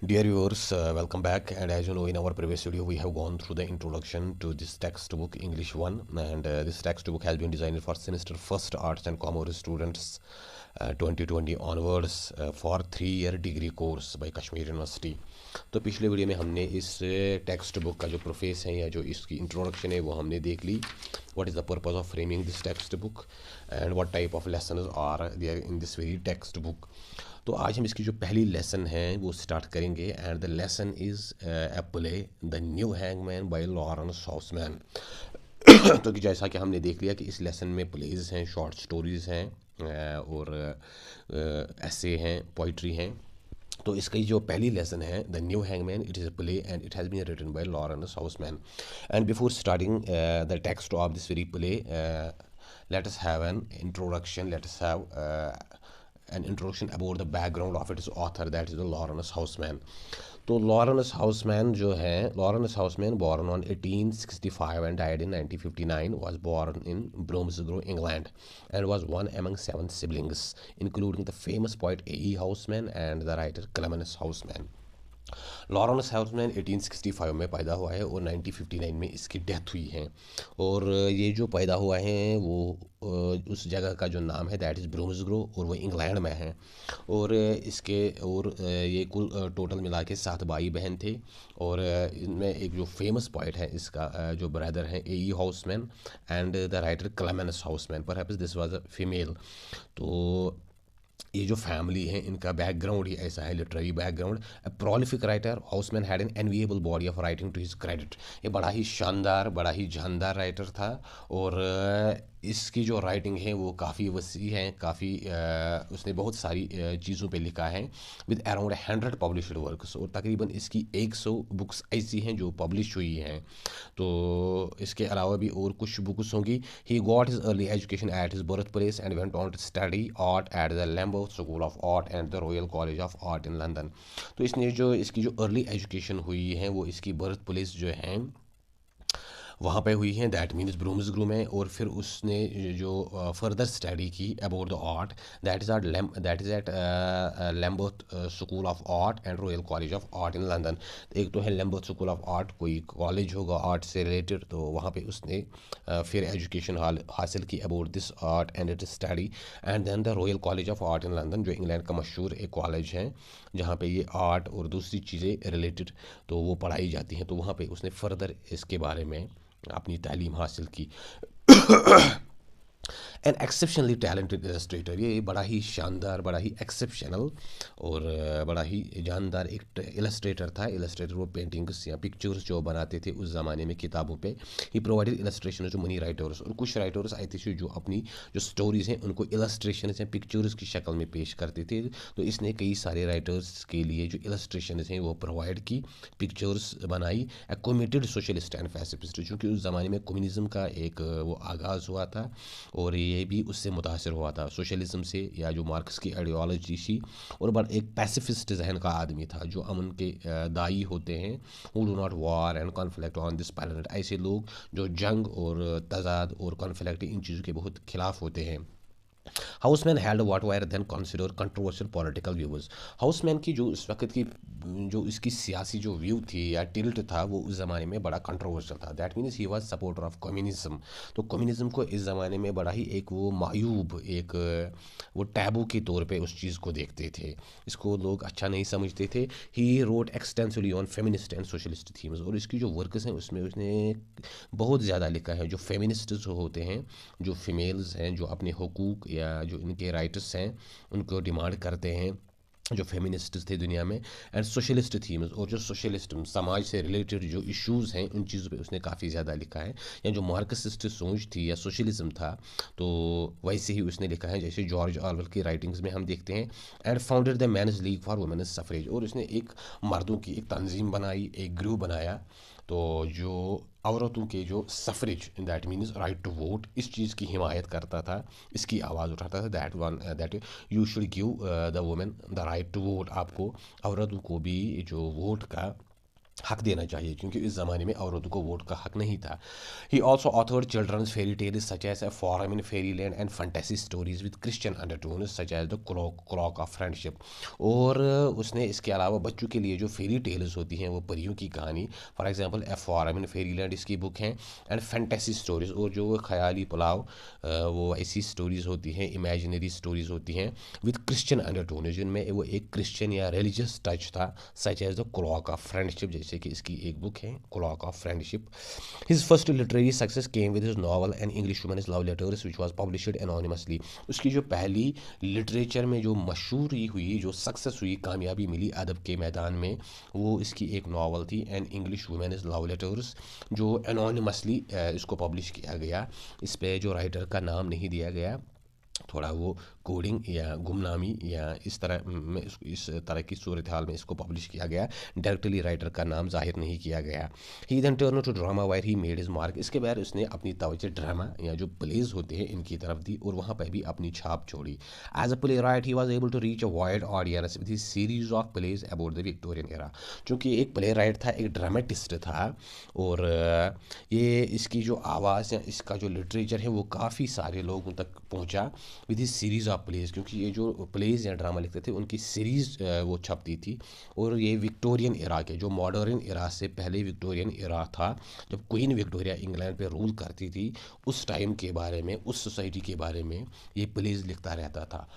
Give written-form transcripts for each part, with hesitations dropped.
Dear viewers, welcome back. And as you know, in our previous video, we have gone through the introduction to this textbook, English 1. And this textbook has been designed for semester first arts and commerce students 2020 onwards for 3-year degree course by Kashmir University. तो पिछले video में हमने इस text book का जो profess है या जो इसकी इंट्रोडक्शन है वो हमने देख ली. What is the purpose of framing this textbook and what type of lesson are there in this very textbook. तो आज हम इसकी जो पहली लेसन है वो स्टार्ट करेंगे. And the lesson is a play the New hangman bye Laurence houseman. तो कि जैसा कि हमने देख लिया कि इस लेसन में प्लेज हैं, शॉर्ट स्टोरीज़ हैं और ऐसे हैं, पोइट्री हैं. तो इसकी जो पहली लेसन है the New Hangman, it is a play and it has been written by Laurence Housman. And before starting the text of this very play, let us have an introduction. Let us have an introduction about the background of its author, that is the Lawrence Hausman. तो Lawrence houseman जो है, Lawrence houseman born on 1865 and died in 1959, was born in Bromsgrove, England, and was one among 7 siblings, including the famous poet A.E. Housman and the writer Clemens Hausman. Lawrence houseman 1865 में पैदा हुआ है और 1959 में इसकी death हुई है. और ये जो पैदा हुआ है वो उस जगह का जो नाम है दैट इज़ ब्रूम्सग्रो और वो इंग्लैंड में है. और इसके और ये कुल टोटल मिला के 7 भाई बहन थे. और इनमें एक जो फेमस पोइट है इसका जो ब्रदर है A.E. Houseman and the writer Clemens houseman, perhaps this was a female. तो ये जो फैमिली है इनका बैकग्राउंड ही ऐसा है, literary background. A prolific writer, Housman had an enviable body of writing to his credit. ये बड़ा ही शानदार, बड़ा ही जानदार राइटर था. और इसकी जो राइटिंग है वो काफ़ी वसी है, काफ़ी उसने बहुत सारी चीज़ों पे लिखा है विद अराउंड 100 पब्लिश्ड वर्क्स. और तकरीबन इसकी 100 बुक्स ऐसी हैं जो पब्लिश हुई हैं. तो इसके अलावा भी और कुछ बुक्स होंगी. He got his early education at his birth place and went on to study art at the Lambeth School of Art and the Royal College of Art in London. तो इसने जो इसकी जो अर्ली एजुकेशन हुई है वो इसकी birth place जो है वहाँ पे हुई हैं, दैट मीन्स ब्रूम्सग्रू में. और फिर उसने जो फर्दर स्टडी की about the art that is at Lambeth School of Art and Royal College of Art in London. एक तो है लैम्बर्थ स्कूल ऑफ आर्ट, कोई कॉलेज होगा आर्ट से रिलेटेड, तो वहाँ पे उसने फिर एजुकेशन हासिल की about this art and it study. And then the Royal College of Art in London, जो इंग्लैंड का मशहूर एक कॉलेज है जहाँ पे ये आर्ट और दूसरी चीज़ें रिलेटेड तो वो पढ़ाई जाती हैं. तो वहाँ पे उसने फर्दर इसके बारे में अपनी तालीम हासिल की. एन एक्सेप्शनली टैलेंटेड इलस्ट्रेटर, ये बड़ा ही शानदार, बड़ा ही एक्सेप्शनल और बड़ा ही जानदार एक इलस्ट्रेटर था. इलस्ट्रेटर वो पेंटिंग्स या पिक्चर्स जो बनाते थे उस ज़माने में किताबों पे. He provided illustration to many writers. और कुछ राइटर्स आए थे जो अपनी जो स्टोरीज़ हैं उनको इलस्ट्रेशन या पिक्चर्स की शक्ल में पेश करते थे. तो इसने कई सारे राइटर्स के लिए जो इलस्ट्रेशन हैं वो प्रोवाइड की, पिक्चर्स बनाई. ए कमिटेड सोशलिस्ट एंड पैसिफिस्ट, चूँकि उस ज़माने में कम्युनिज़म का एक वो आगाज़ हुआ था और ये भी उससे मुतासर हुआ था सोशलिज्म से, या जो मार्क्स की आइडियोलॉजी थी. और बड़ा एक पैसिफिस्ट जहन का आदमी था, जो अमन के दाई होते हैं, who do not war and conflict on this planet. ऐसे लोग जो जंग और तजाद और कॉन्फ्लिक्ट इन चीज़ों के बहुत खिलाफ होते हैं. Housman had what were then considered controversial political views. Housman की जो इस वक्त की जो इसकी सियासी जो व्यू थी या टिल्ट था वो उस ज़माने में बड़ा कंट्रोवर्शियल था. That means he was supporter of communism. तो कम्युनिज्म को इस ज़माने में बड़ा ही एक वो मायूब, एक वो टैबू के तौर पे उस चीज़ को देखते थे, इसको लोग अच्छा नहीं समझते थे. He wrote extensively on feminist and socialist themes. और इसकी जो वर्क्स हैं उसमें उसने बहुत ज़्यादा लिखा है. जो फेमिनिस्ट जो होते हैं, जो फीमेल्स हैं, जो अपने हुकूक या जो इनके राइट्स हैं उनको डिमांड करते हैं, जो फेमिनिस्ट थे दुनिया में. एंड सोशलिस्ट थीम्स, और जो सोशलिस्ट समाज से रिलेटेड जो इश्यूज़ हैं उन चीज़ों पे उसने काफ़ी ज़्यादा लिखा है. या जो मार्क्सिस्ट सोच थी या सोशलिज्म था तो वैसे ही उसने लिखा है, जैसे जॉर्ज ऑरवेल की राइटिंग्स में हम देखते हैं. And founded the Men's League for Women's Suffrage. और उसने एक मर्दों की एक तंजीम बनाई, एक ग्रुप बनाया, तो जो औरतों के जो suffrage, that means right to vote, इस चीज़ की हिमायत करता था, इसकी आवाज़ उठाता था. That you should give the women the right to vote. आपको औरतों को भी जो वोट का हक देना चाहिए, क्योंकि इस ज़माने में औरतों को वोट का हक नहीं था। He also authored children's fairy tales such as A Farm in Fairyland and fantasy stories with Christian undertones such as the Cloak of Friendship. और उसने इसके अलावा बच्चों के लिए जो फेरी टेल्स होती हैं, वो परियों की कहानी, for example A Farm in Fairyland इसकी बुक है, एंड फैंटेसी स्टोरीज, और जो ख्याली पुलाव वो ऐसी स्टोरीज़ होती हैं, इमेजिनरी स्टोरीज़ होती हैं विद क्रिश्चियन अंडरटोन, जिनमें वो एक क्रिश्चियन या रिलीजियस टच था, such as the Cloak of Friendship, जैसे कि इसकी एक बुक है Cloak of Friendship. His first literary success came with his novel and English women's love letters which was published anonymously. उसकी जो पहली लिटरेचर में जो मशहूरी हुई, जो सक्सेस हुई, कामयाबी मिली अदब के मैदान में, वो इसकी एक नावल थी and English women's love letters, जो एनोनिमसली इसको पब्लिश किया गया। इस पे जो राइटर का नाम नहीं दिया गया, थोड़ा वो कोडिंग या गुमनामी या इस तरह में इस तरह की सूरत हाल में इसको पब्लिश किया गया, डायरेक्टली राइटर का नाम जाहिर नहीं किया गया। He then turn to drama where he made his mark. इसके बाद उसने अपनी तवज्जो ड्रामा या जो प्लेज होते हैं इनकी तरफ दी और वहाँ पर भी अपनी छाप छोड़ी। As a playwright he was able to reach a wide audience with his series of plays about the Victorian era. चूँकि एक प्ले राइट था, एक ड्रामेटिस्ट था, और ये इसकी जो आवाज़ या इसका जो लिटरेचर है वो काफ़ी सारे लोगों तक पहुँचा with his series of plays, क्योंकि ये जो प्लेज या ड्रामा लिखते थे उनकी सीरीज़ वो छपती थी। और ये विक्टोरियन इरा के, जो मॉडर्न इरा से पहले विक्टोरियन इरा था, जब क्वीन विक्टोरिया इंग्लैंड पे रूल करती थी, उस टाइम के बारे में, उस सोसाइटी के बारे में ये प्लेज लिखता रहता था।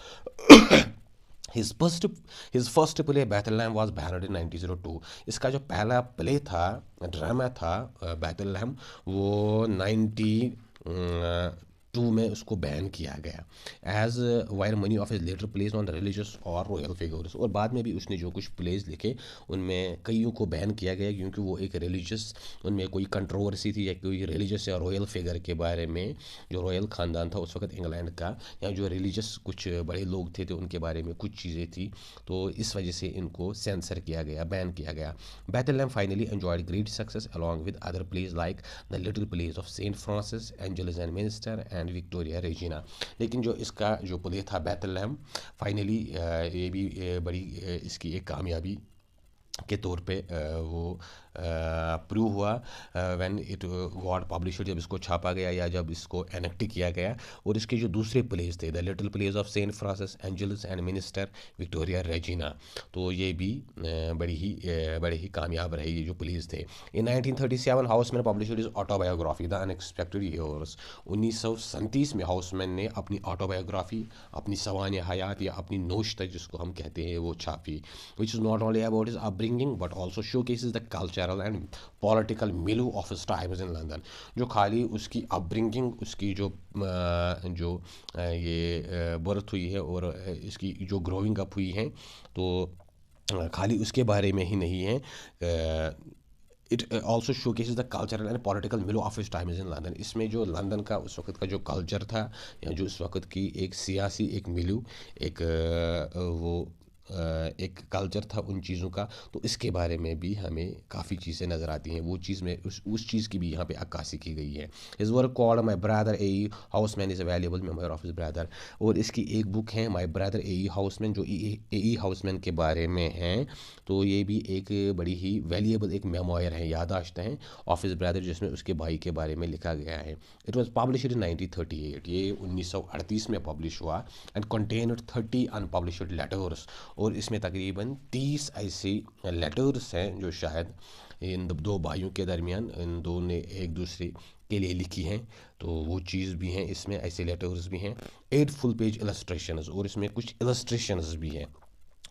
His first his first play Bethlehem was banned in 1902। इसका जो पहला प्ले था, ड्रामा था बैथलहम, वो 1902 में उसको बैन किया गया। As were many of his later plays on religious और रॉयल फिगर्स। और बाद में भी उसने जो कुछ प्लेज लिखे उनमें कईयों को बैन किया गया, क्योंकि वो एक रिलीजियस, उनमें कोई कंट्रोवर्सी थी या कोई रिलीजियस या रॉयल फिगर के बारे में, जो रॉयल ख़ानदान था उस वक्त इंग्लैंड का, या जो रिलीजियस कुछ बड़े लोग थे तो उनके बारे में कुछ चीज़ें थी, तो इस वजह से इनको सेंसर किया गया, बैन किया गया। Bethlehem finally enjoyed great success along with other plays like the little pledge of Saint Francis, angels and Minister and Victoria Regina. लेकिन जो इसका जो प्ले था बैथलहम, फाइनली ये भी बड़ी इसकी एक कामयाबी के तौर पे वो प्रूव हुआ व्हेन इट गॉट पब्लिश्ड, जब इसको छापा गया या जब इसको एनेक्ट किया गया। और इसके जो दूसरे प्लेज थे, the little pledge of Saint Francis, angels and minister, Victoria Regina, तो ये भी बड़े ही कामयाब रहे ये जो प्लेज थे। इन 1937 houseman published his autobiography the unexpected years. 1937 में हाउसमैन ने अपनी ऑटोबायोग्राफी, अपनी सवान हयात या अपनी नोश तक जिसको हम कहते हैं, वो छापी, which is not only about his upbringing but also showcases the cultural and political milieu of his times in London. जो खाली उसकी अपब्रिंगिंग, उसकी ये बर्थ हुई है और इसकी जो ग्रोइंग अप हुई है, तो खाली उसके बारे में ही नहीं है, it also showcases the cultural and political milieu of his times in London. इसमें जो लंदन का उस वक्त का जो कल्चर था, या जो उस वक्त की एक सियासी एक मिलू, एक वो एक कल्चर था उन चीज़ों का, तो इसके बारे में भी हमें काफ़ी चीज़ें नज़र आती हैं। वो चीज़ में उस चीज़ की भी यहाँ पे अक्कासी की गई है। इस work called my brother A houseman is available memoir of his brother. और इसकी एक बुक है माई ब्रदर ए हाउसमैन, जो ए हाउसमैन के बारे में है, तो ये भी एक बड़ी ही वैल्यूएबल एक मेमोयर है, याददाश्त है ऑफ हिज ब्रदर, जिसमें उसके भाई के बारे में लिखा गया है। इट वॉज पब्लिश्ड इन 1938, ये 1938 में पब्लिश हुआ, एंड कंटेन्ड 30 अनपब्लिश्ड लेटर्स। और इसमें तकरीबन 30 ऐसी लेटर्स हैं जो शायद इन दो भाइयों के दरमियान इन दो ने एक दूसरे के लिए लिखी हैं, तो वो चीज़ भी हैं इसमें, ऐसे लेटर्स भी हैं। 8 फुल पेज इलस्ट्रेशंस, और इसमें कुछ इलस्ट्रेशंस भी हैं,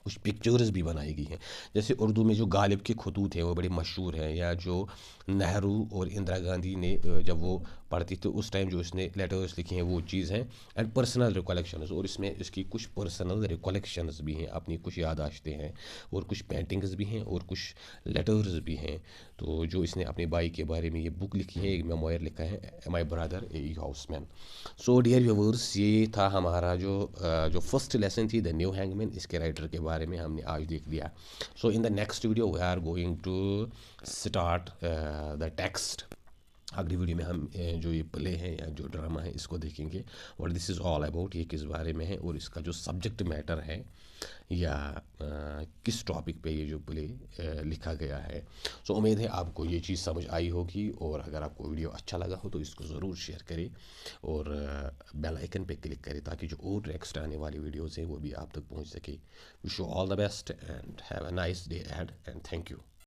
कुछ पिक्चर्स भी बनाई गई हैं। जैसे उर्दू में जो गालिब के खतूत हैं वो बड़े मशहूर हैं, या जो नेहरू और इंदिरा गांधी ने जब वो पढ़ती थी उस टाइम जो इसने लेटर्स लिखे हैं वो चीज़ हैं। एंड पर्सनल रिकॉलेक्शंस, और इसमें इसकी कुछ पर्सनल रिकॉलेक्शंस भी हैं, अपनी कुछ याददाश्तें हैं, और कुछ पेंटिंग्स भी हैं, और कुछ लेटर्स भी हैं। तो जो इसने अपने भाई के बारे में ये बुक लिखी है, एक मेमोयर लिखा है my brother A Housman. So dear viewers, ये था हमारा जो फर्स्ट लेसन थी द न्यू हैंगमैन, इसके राइटर के बारे में हमने आज देख लिया। So in the next video we are going to start the text अगली वीडियो में हम जो ये प्ले है या जो ड्रामा है इसको देखेंगे, what this is all about, ये किस बारे में है और इसका जो सब्जेक्ट मैटर है या किस टॉपिक पे ये जो प्ले लिखा गया है। सो उम्मीद है आपको ये चीज़ समझ आई होगी, और अगर आपको वीडियो अच्छा लगा हो तो इसको ज़रूर शेयर करें और बेल आइकन पे क्लिक करें ताकि जो और नेक्स्ट आने वाली वीडियोज़ हैं वो भी आप तक पहुँच सके। Wish you all the best and have a nice day ahead and thank you.